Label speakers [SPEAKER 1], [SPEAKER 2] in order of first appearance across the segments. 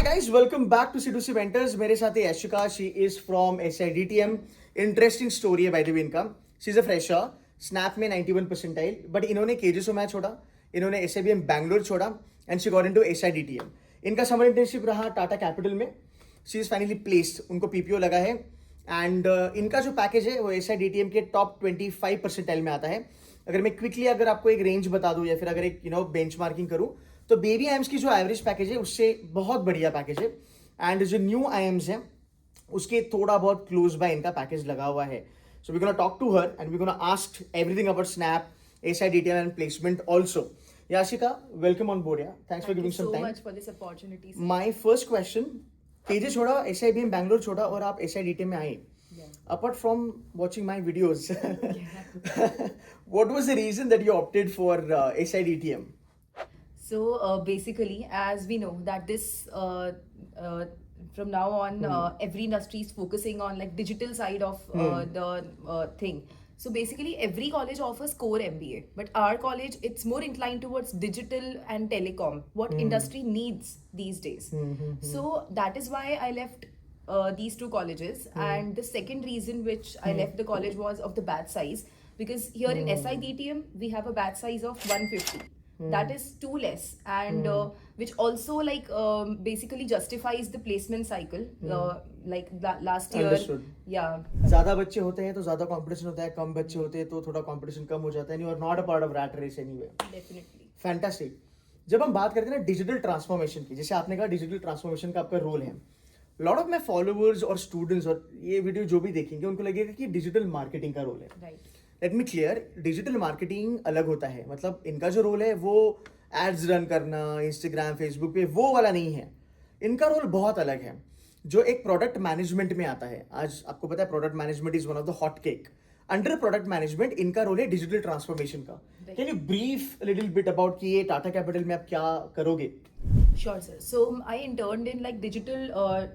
[SPEAKER 1] guys, welcome back to C2C Mentors. मेरे साथ है Yashika. She is from SIDTM. Interesting story है by the way इनका. She's a fresher. Snap में 91 percentile. But इन्होंने KGSO मैच छोड़ा. इन्होंने SIBM बैंगलोर छोड़ा. And she got into SIDTM. इनका समर इंटर्नशिप रहा टाटा कैपिटल में. She is finally placed. उनको PPO लगा है. एंड इनका जो पैकेज है वो SIDTM के टॉप 25 परसेंटाइल में आता है. अगर मैं क्विकली अगर आपको एक रेंज बता दूं या फिर अगर एक बेंचमार्किंग करूं तो बेबी आईएम्स की जो एवरेज पैकेज है उससे बहुत बढ़िया पैकेज है. एंड जो न्यू आईएम्स है उसके थोड़ा बहुत क्लोज बाय इनका पैकेज लगा हुआ है. So we gonna talk to her and we gonna ask everything about snap, SIDTM and placement also. Yashika, welcome on board. Yeah, thanks for giving some time.
[SPEAKER 2] Thank you so much for this opportunity.
[SPEAKER 1] My first question, KJ छोड़ा, SIBM Bangalore छोड़ा और आप SIDTM में आए. Apart from watching my videos, what was the reason that you opted for SIDTM?
[SPEAKER 2] So basically, as we know that this from now on, every industry is focusing on like digital side of the thing. So basically, every college offers core MBA, but our college it's more inclined towards digital and telecom. What industry needs these days. So that is why I left these two colleges. And the second reason which I left the college was of the batch size, because here in SIDTM we have a batch size of 150. That is too less, and which also like basically justifies the placement cycle. Like last year.
[SPEAKER 1] Understood.
[SPEAKER 2] Yeah.
[SPEAKER 1] ज़्यादा बच्चे होते हैं तो ज़्यादा competition होता है, कम बच्चे होते हैं तो थोड़ा कंपटीशन कम हो जाता है. You are not a part of rat race anyway.
[SPEAKER 2] Definitely.
[SPEAKER 1] Fantastic. जब हम बात करते हैं ना डिजिटल ट्रांसफॉर्मेशन की, जैसे आपने कहा डिजिटल ट्रांसफॉर्मेशन का आपका रोल है, लॉट ऑफ माई फॉलोअर्स और स्टूडेंट्स और ये वीडियो जो भी देखेंगे उनको लगेगा कि डिजिटल मार्केटिंग का रोल है.
[SPEAKER 2] Right.
[SPEAKER 1] Let me clear, digital marketing अलग होता है. मतलब इनका जो रोल है वो एड्स रन करना इंस्टाग्राम फेसबुक पे वो वाला नहीं है. इनका रोल बहुत अलग है जो एक प्रोडक्ट मैनेजमेंट में आता है. आज आपको पता है product management is one of the hot cake. Under product management इनका रोल है डिजिटल ट्रांसफॉर्मेशन का. Can you brief little bit about कि ये टाटा कैपिटल में आप क्या करोगे?
[SPEAKER 2] Sure, sir. So I interned in like digital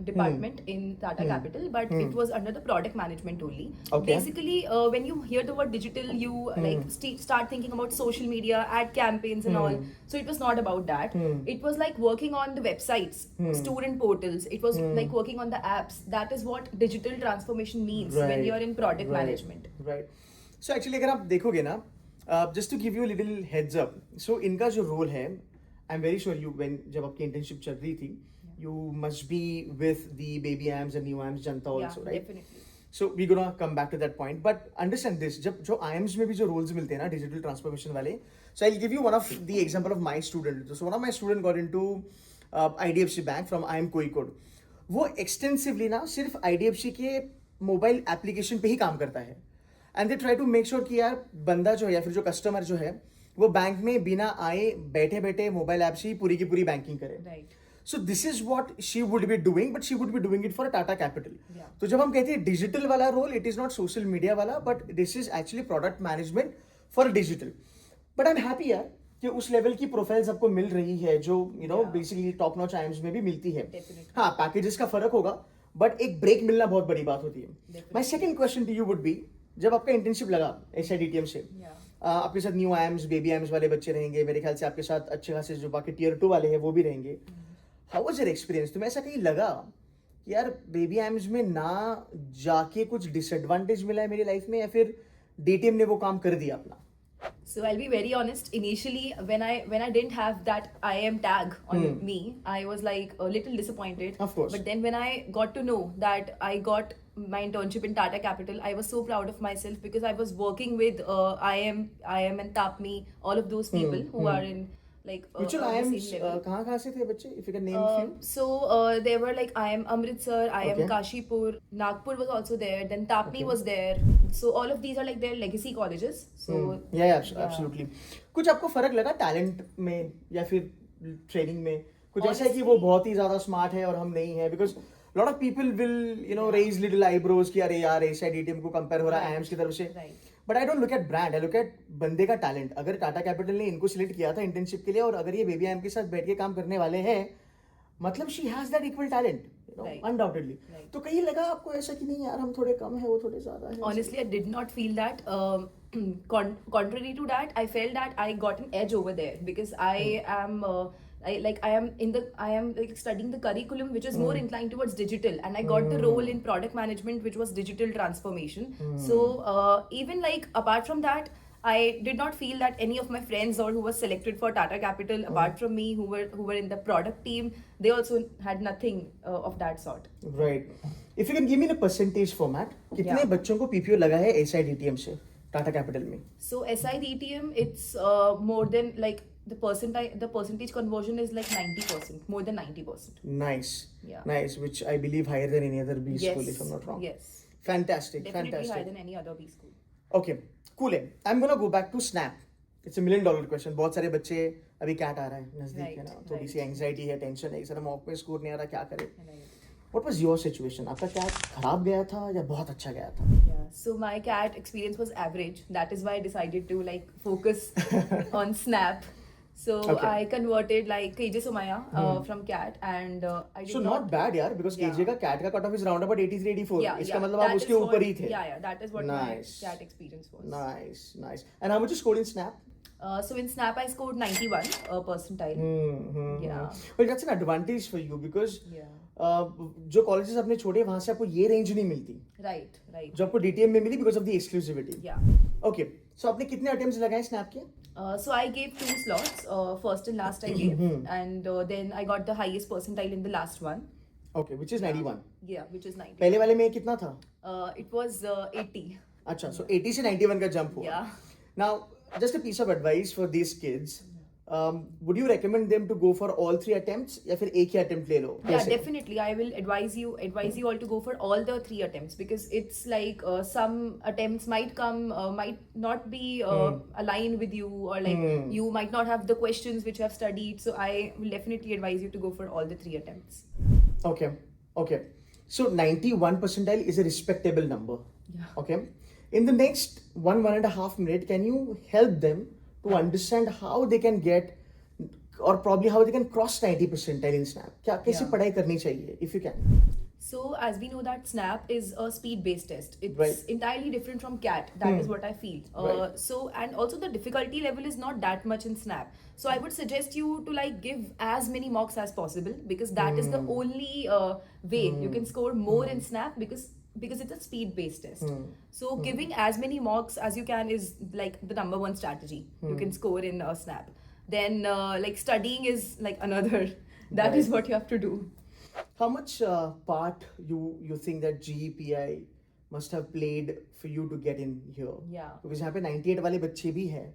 [SPEAKER 2] department in Tata Capital, but it was under the product management only.
[SPEAKER 1] Okay.
[SPEAKER 2] Basically, when you hear the word digital, you like start thinking about social media, ad campaigns, and all. So it was not about that. It was like working on the websites, student portals. It was like working on the apps. That is what digital transformation means when you are in product management.
[SPEAKER 1] Right. So actually अगर आप देखोगे ना, just to give you a little heads up, so इनका जो role है, I'm very sure you when जब आपकी internship चल रही थी, you must be with the baby AMs and new AMs Janata also, right?
[SPEAKER 2] Definitely.
[SPEAKER 1] So we're gonna come back to that point, but understand this, जब जो IMs में भी जो roles मिलते हैं ना डिजिटल ट्रांसफॉर्मेशन वाले, so I'll give you one of the example of my student. So one of my student got into IDFC Bank from IM Kozhikode. वो extensively ना सिर्फ IDFC के मोबाइल एप्लीकेशन पे ही काम करता है. And they try to make sure कि यार बंदा जो है या फिर जो कस्टमर जो है वो बैंक में बिना आए बैठे बैठे मोबाइल ऐप से ही पूरी की पूरी बैंकिंग करे.
[SPEAKER 2] Right.
[SPEAKER 1] So this is what she would be doing, but she would be doing it for Tata Capital.
[SPEAKER 2] Yeah.
[SPEAKER 1] तो जब हम कहते हैं डिजिटल वाला role, it is not social media वाला, but this is actually product management for digital. But I am happy यार कि उस लेवल की प्रोफाइल्स आपको मिल रही है जो बेसिकली टॉप नॉच आईएम्स में भी मिलती है.
[SPEAKER 2] Definitely.
[SPEAKER 1] हाँ, पैकेजेस का फर्क होगा, बट एक ब्रेक मिलना बहुत बड़ी बात होती है. My second question to you would be, जब आपका इंटर्नशिप लगा SIDTM से, आपके साथ न्यू आईएम्स बेबी आईएम्स वाले बच्चे रहेंगे, मेरे ख्याल से आपके साथ अच्छे खासे जो बाकी टियर 2 वाले हैं वो भी रहेंगे. How was your experience? तुम्हें ऐसा कहीं लगा कि यार बेबी आईएम्स में ना जाके कुछ डिसएडवांटेज मिला है मेरी लाइफ में, या फिर DTM ने वो काम कर दिया अपना?
[SPEAKER 2] So I'll be very honest. Initially, when I didn't have that IM tag on me, I was like a little disappointed.
[SPEAKER 1] Of course.
[SPEAKER 2] But then when I got to know that I got my internship in Tata Capital, I was so proud of myself because I was working with IM and Tapmi, all of those people who are in like
[SPEAKER 1] Which all
[SPEAKER 2] on the
[SPEAKER 1] IMs
[SPEAKER 2] same level.
[SPEAKER 1] कहाँ से थे बच्चे? If you can name few.
[SPEAKER 2] So there were like IM Amritsar, IM
[SPEAKER 1] Okay.
[SPEAKER 2] Kashipur, Nagpur was also there. Then Tapni was there. So all of these are like their legacy colleges. So
[SPEAKER 1] Absolutely. कुछ आपको फर्क लगा talent में या फिर training में? कुछ ऐसा है कि वो बहुत ही ज्यादा स्मार्ट है और हम नहीं है? Because lot of people will raise little eyebrows कि अरे यार SIDTM को कंपेयर हो रहा है आईएम्स की तरफ से.
[SPEAKER 2] Right.
[SPEAKER 1] But I don't look at brand, I look at बंदे का टैलेंट. अगर टाटा कैपिटल ने इनको सिलेक्ट किया था इंटर्नशिप के लिए और अगर ये बेबी आईएम के साथ बैठ के काम करने वाले हैं, मतलब she has that equal talent, undoubtedly. तो कहीं लगा आपको ऐसा कि नहीं यार हम थोड़े कम है वो थोड़े ज्यादा है?
[SPEAKER 2] Honestly, I did not feel that. Contrary to that, I felt that I got an edge over there because I am I am like studying the curriculum which is more inclined towards digital, and I got the role in product management which was digital transformation. So even like apart from that, I did not feel that any of my friends or who was selected for Tata Capital apart from me who were in the product team, they also had nothing of that sort.
[SPEAKER 1] Right. If you can give me in a percentage format, कितने
[SPEAKER 2] Yeah.
[SPEAKER 1] बच्चों को PPO लगा है SIDTM से Tata capital में?
[SPEAKER 2] So SIDTM, it's more than like the percentage conversion is like 90%, more than 90%.
[SPEAKER 1] Nice.
[SPEAKER 2] Yeah.
[SPEAKER 1] Nice, which I believe higher than any other B school, if I'm not wrong.
[SPEAKER 2] Yes.
[SPEAKER 1] Fantastic.
[SPEAKER 2] Definitely
[SPEAKER 1] Fantastic.
[SPEAKER 2] higher than any other B school.
[SPEAKER 1] Okay, cool है. I'm gonna go back to Snap. It's a $1 million question. बहुत सारे बच्चे अभी cat आ रहा है नजदीक है ना,
[SPEAKER 2] Right,
[SPEAKER 1] थोड़ी सी
[SPEAKER 2] right.
[SPEAKER 1] एंजाइटी है, टेंशन है, सर मॉक में स्कोर नहीं आ रहा, क्या करे?
[SPEAKER 2] Right.
[SPEAKER 1] What was your situation? आपका कैट खराब गया था या बहुत अच्छा गया था?
[SPEAKER 2] Yeah. So my CAT experience was average. That is why I decided to like focus on Snap. So
[SPEAKER 1] Okay.
[SPEAKER 2] I converted like KJ Somaya from CAT, and I did
[SPEAKER 1] So not bad यार, because
[SPEAKER 2] Yeah.
[SPEAKER 1] KJ का cat का cut off is round about 83 84.
[SPEAKER 2] Yeah,
[SPEAKER 1] इसका
[SPEAKER 2] yeah.
[SPEAKER 1] मतलब आप
[SPEAKER 2] That
[SPEAKER 1] उसके
[SPEAKER 2] is
[SPEAKER 1] ऊपर
[SPEAKER 2] what-
[SPEAKER 1] ही थे.
[SPEAKER 2] Yeah, yeah. That is what
[SPEAKER 1] Nice.
[SPEAKER 2] my CAT experience was.
[SPEAKER 1] Nice, nice. And how much you scored in Snap?
[SPEAKER 2] So in Snap I scored 91 percentile. Yeah.
[SPEAKER 1] Well, that's an advantage for you because
[SPEAKER 2] Yeah.
[SPEAKER 1] जो colleges आपने छोड़े वहां से आपको ये range नहीं मिलती
[SPEAKER 2] Right. Right.
[SPEAKER 1] जो आपको डीटीएम में मिली because of the exclusivity.
[SPEAKER 2] Yeah.
[SPEAKER 1] Okay, so आपने कितने अटेम्प्ट्स लगाए स्नैप के?
[SPEAKER 2] So I gave 2 slots. First and last I gave, and then I got the highest percentile in the last one.
[SPEAKER 1] Okay, which is 91.
[SPEAKER 2] Yeah, which is 90.
[SPEAKER 1] पहले वाले में कितना था?
[SPEAKER 2] It was 80.
[SPEAKER 1] अच्छा, सो 80 से 91 का जंप हुआ.
[SPEAKER 2] Yeah.
[SPEAKER 1] Now just a piece of advice for these kids, would you recommend them to go for all 3 attempts या फिर एक ही अटेम्प्ट ले लो?
[SPEAKER 2] Yeah,
[SPEAKER 1] कैसे?
[SPEAKER 2] definitely. I will advise you all to go for all the 3 attempts, because it's like some attempts might not be aligned with you, or like you might not have the questions which you have studied. So I will definitely advise you to go for all the 3 attempts.
[SPEAKER 1] Okay, okay. So 91 percentile is a respectable number.
[SPEAKER 2] Yeah.
[SPEAKER 1] Okay. In the next 1.5 minute, can you help them to understand how they can get, or probably how they can cross 90 percentile in Snap? क्या कैसे
[SPEAKER 2] Yeah.
[SPEAKER 1] पढ़ाई करनी चाहिए, if you can?
[SPEAKER 2] So as we know that Snap is a speed-based test. It's
[SPEAKER 1] Right.
[SPEAKER 2] entirely different from CAT. That is what I feel.
[SPEAKER 1] Right.
[SPEAKER 2] So, and also the difficulty level is not that much in Snap. So I would suggest you to like give as many mocks as possible, because that is the only way you can score more in Snap, because it's a speed-based test. So giving as many mocks as you can is like the number one strategy you can score in Snap. Then like studying is like another. That
[SPEAKER 1] Right.
[SPEAKER 2] is what you have to do.
[SPEAKER 1] How much part you think that GEPI must have played for you to get in here?
[SPEAKER 2] Yeah.
[SPEAKER 1] Because यहाँ पे 98 वाले बच्चे भी हैं.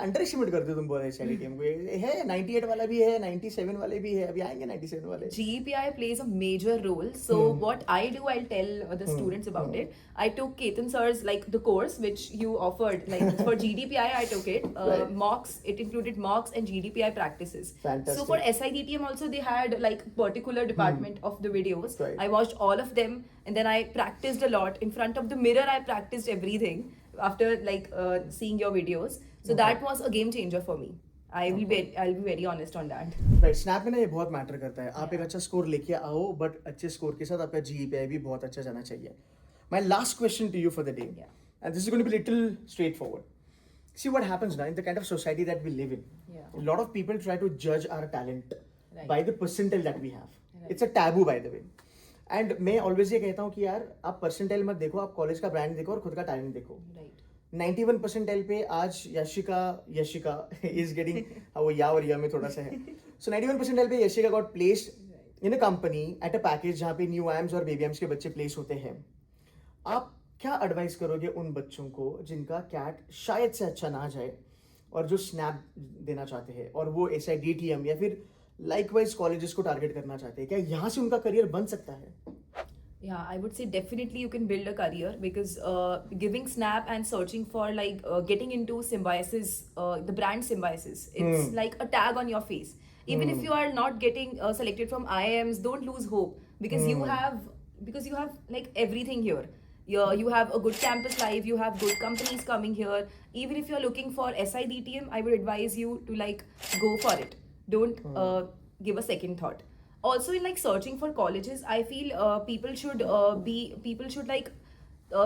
[SPEAKER 1] Under estimate करते हो तुम बोल रहे SIDTM को. ये है 98 वाला भी है, 97 वाले भी है, अभी आएंगे 97 वाले.
[SPEAKER 2] GEPI plays a major role. So what I do, I'll tell the students about it. I took Ketan sir's like the course which you offered, like for GDPI I took it.
[SPEAKER 1] Right.
[SPEAKER 2] Mocks, it included mocks and GDPI practices.
[SPEAKER 1] Fantastic.
[SPEAKER 2] So for SIDTM also they had like particular department of the videos.
[SPEAKER 1] Right.
[SPEAKER 2] I watched all of them, and then I practiced a lot. In front of the mirror I practiced everything after like seeing your videos. So that was a game changer for me. I'll be very honest on that.
[SPEAKER 1] Right, snap में ना ये बहुत matter करता है. आप एक अच्छा score लेके आओ, बट अच्छे स्कोर के साथ आपका GEPI भी बहुत अच्छा जाना चाहिए. My last question to you for the day,
[SPEAKER 2] Yeah.
[SPEAKER 1] And this is going to be little straightforward. See what happens now in the kind of society that we live in.
[SPEAKER 2] Yeah.
[SPEAKER 1] A lot of people try to judge our talent
[SPEAKER 2] Right.
[SPEAKER 1] by the percentile that we have.
[SPEAKER 2] Right.
[SPEAKER 1] It's a taboo, by the way. And मैं always ये कहता हूँ कि यार आप percentile मत देखो, आप कॉलेज का ब्रांड देखो और खुद का टैलेंट देखो.
[SPEAKER 2] Right.
[SPEAKER 1] 91 परसेंटाइल पे आज यशिका इज गेटिंग वो या और या में थोड़ा सा है. सो 91 परसेंटाइल पे Yashika got placed in a company at a package जहाँ पे न्यू एम्स और बेबी एम्स के बच्चे प्लेस होते हैं. आप क्या एडवाइस करोगे उन बच्चों को जिनका कैट शायद से अच्छा ना जाए और जो स्नैप देना चाहते हैं और वो SIDTM या फिर लाइकवाइज कॉलेजेस को टारगेट करना चाहते हैं? क्या यहाँ से उनका करियर बन सकता है?
[SPEAKER 2] Yeah, I would say definitely you can build a career, because giving Snap and searching for like getting into Symbiosis, the brand Symbiosis, it's like a tag on your face. Even if you are not getting selected from IIMs, don't lose hope, because you have like everything here. You have a good campus life, you have good companies coming here. Even if you're looking for SIDTM, I would advise you to like go for it. Don't give a second thought. Also in like searching for colleges, I feel people should like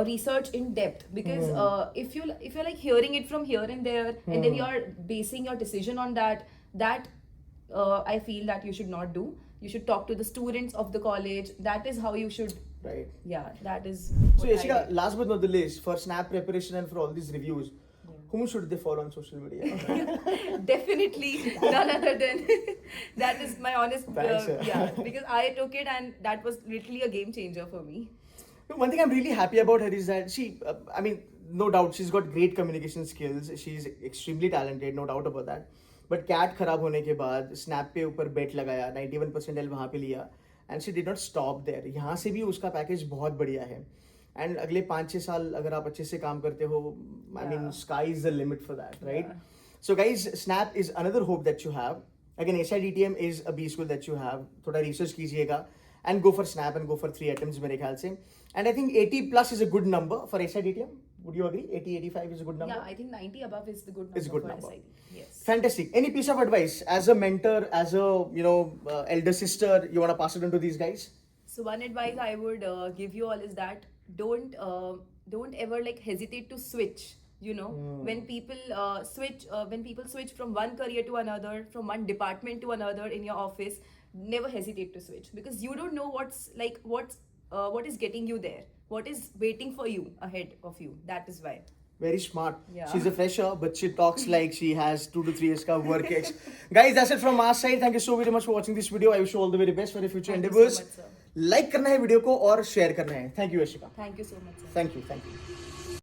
[SPEAKER 2] research in depth, because if you're like hearing it from here and there, and then you're basing your decision on that I feel that you should not do. You should talk to the students of the college. That is how you should.
[SPEAKER 1] Right.
[SPEAKER 2] Yeah, that is.
[SPEAKER 1] So
[SPEAKER 2] what I
[SPEAKER 1] Yashika,
[SPEAKER 2] did.
[SPEAKER 1] last but not the least, for Snap preparation and for all these reviews, whom should they follow on social media?
[SPEAKER 2] Definitely none other than that is my honest.
[SPEAKER 1] Thanks, sir.
[SPEAKER 2] Yeah, because I took it and that was literally a game changer for me.
[SPEAKER 1] One thing I'm really happy about her is that I mean, no doubt she's got great communication skills. She's extremely talented, no doubt about that. But cat खराब होने के बाद snap पे ऊपर बेट लगाया 91% वहाँ पे लिया and she did not stop there. यहाँ से भी उसका पैकेज बहुत बढ़िया है एंड अगले 5-6 साल अगर आप अच्छे से काम करते हो I mean sky is the limit for that right. So guys, Snap is another hope that you have. Again, SIDTM is a B school that you have. थोड़ा research कीजिएगा and go for Snap and go for 3 attempts मेरे ख्याल से. And I think 80 plus is a good number for SIDTM. Would you agree? 80, 85 is a good number?
[SPEAKER 2] Yeah, I think 90 above is the good number.
[SPEAKER 1] Is a good
[SPEAKER 2] for
[SPEAKER 1] number.
[SPEAKER 2] SID. Yes.
[SPEAKER 1] Fantastic. Any piece of advice as a mentor, as a elder sister, you want to pass it on to these guys?
[SPEAKER 2] So one advice I would give you all is that don't ever like hesitate to switch. You know, when people switch from one career to another, from one department to another in your office, never hesitate to switch because you don't know what is getting you there, what is waiting for you ahead of you. That is why.
[SPEAKER 1] Very smart.
[SPEAKER 2] Yeah.
[SPEAKER 1] She's a fresher, but she talks like she has 2 to 3 years ka work ex. Guys, that's it from our side. Thank you so very much for watching this video. I wish you all the very best for your future
[SPEAKER 2] Thank you so
[SPEAKER 1] endeavors.
[SPEAKER 2] much, sir.
[SPEAKER 1] Like करना है video को और share करना है. Thank you, Yashika.
[SPEAKER 2] Thank you so much, sir.
[SPEAKER 1] Thank you.